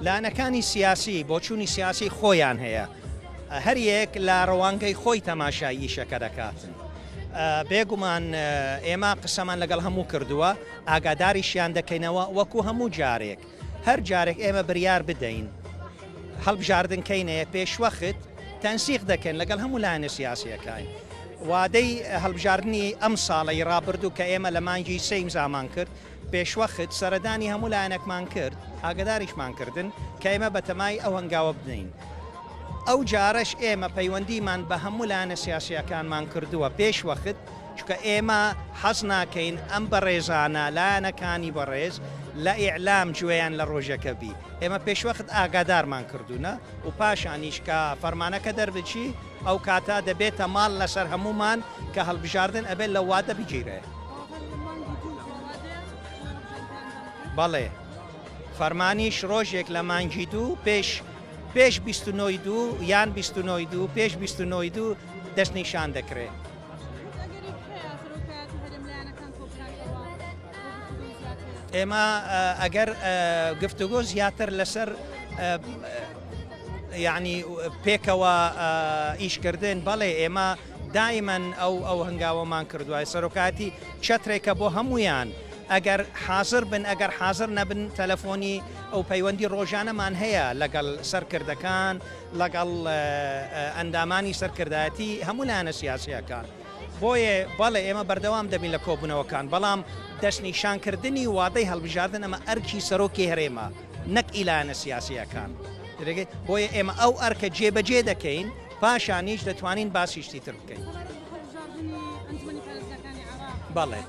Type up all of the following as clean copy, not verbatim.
لایەنەکانی سیاسی بۆچوونی سیاسی خۆیان هەیە هەر یەک لە ڕەوانگەی خۆی تەماشای ئیشەکە دەکاتن. بێگومان ئێمە قسەمان لەگەڵ هەموو کردووە ئاگاداریشیان دەکەینەوە وەکو هەموو جارێک هەر جارێک ئێمە بریار بدەین هەڵبژاردنکەینەیە پێشوەخت تەنسیق دەکەن لەگەڵ هەموو لایەنە سیاسیەکان وادەی هەڵبژاردننی ئەم ساڵی ڕابردوو کە ئێمە لە مانگی سەیم زامان کرد پێشوەخت سەردانی هەموو لایەنێکمان کرد ئاگداریشمان کردن کە ئێمە بەتەمای ئەو هەنگاوە بدەین. ئەو جارش ئێمە پەیوەندیمان بە هەموو لایەنە سیاسیەکانمان کردووە پێشوەخت چکە ئێمە حەز ناکەین ئەم بەڕێزانە لایەنەکانی بەڕێز لە ئیعلام گوێیان لە ڕۆژەکە بی ئێمە پێشوەخت ئاگادارمان کردوونە و پاشانیش کە فەرمانەکە دەربچی ئەو کاتا دەبێتە ماڵ لەسەر هەمومان کە هەڵبژاردن ئەبێت لە وادە بگیرێ. بەڵێ فەرمانیش ڕۆژێک لە مانگی دوو پێش 29 یان 29 پێش 29 دەستنیشان دەکرێت. ئێمە ئەگەر گفتوگۆ زیاتر لەسەر یعنی پێکەوە ئیشکردن بەڵێ ئێمە دائیمەن ئەو هەنگاوەمان کردووە سەرۆکاتی چەترێکە بۆ هەمویان ئەگەر حاضر بن ئەگەر حاضر نەبن تەلەفۆنی ئەو پەیوەندی ڕۆژانەمان هەیە لەگەڵ سەرکردەکان لەگەڵ ئەندامانی سەرکردایەتی هەموو لایەنە سیاسیەکان بۆیە بەڵێ ئێمە بەردەوام دەبین لە کۆبوونەوەکان بەڵام دەستنیشانکردنی وادەی هەڵبژاردن ئەمە ئەرکی سەرۆکی هەرێمە نەک ئیلایەنە سیاسیەکان بۆیە ئێمە ئەو ئەرکە جێبەجێ دەکەین پاشانیش دەتوانین باسیشتی تر بکەین. بەڵێ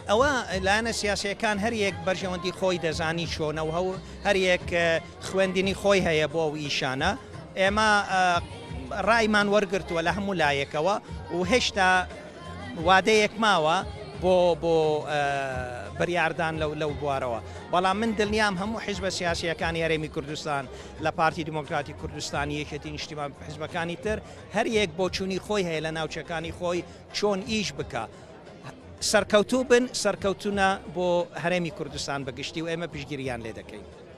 ئەوە لایەنە سیاسیەکان هەر یەک بەرژەوەندی خۆی دەزانی چۆنەوە هەر یەک خوێندنی خۆی هەیە بۆ ئەو ئیشانە ئێمە ڕایمان وەرگرتووە لە هەموو لایەکەوە و هێشتا وادەیەک ماوە بۆ بڕیاردان لەو بوارەوە بەڵام من دڵنیام هەموو حیزبە سیاسیەکانی هەرێمی کوردستان لە پارتی دموکراتی کوردستانی یەکێتی نیشتیمان حیزبەکانی تر هەر یەک بۆچوونی خۆی هەیە لە ناوچەکانی خۆی چۆن ئیش بکە سەرکەوتوو بن سەرکەوتونە بۆ هەرێمی کوردستان بەگشتی و ئێمە پشتگیریان لێ دەکەین.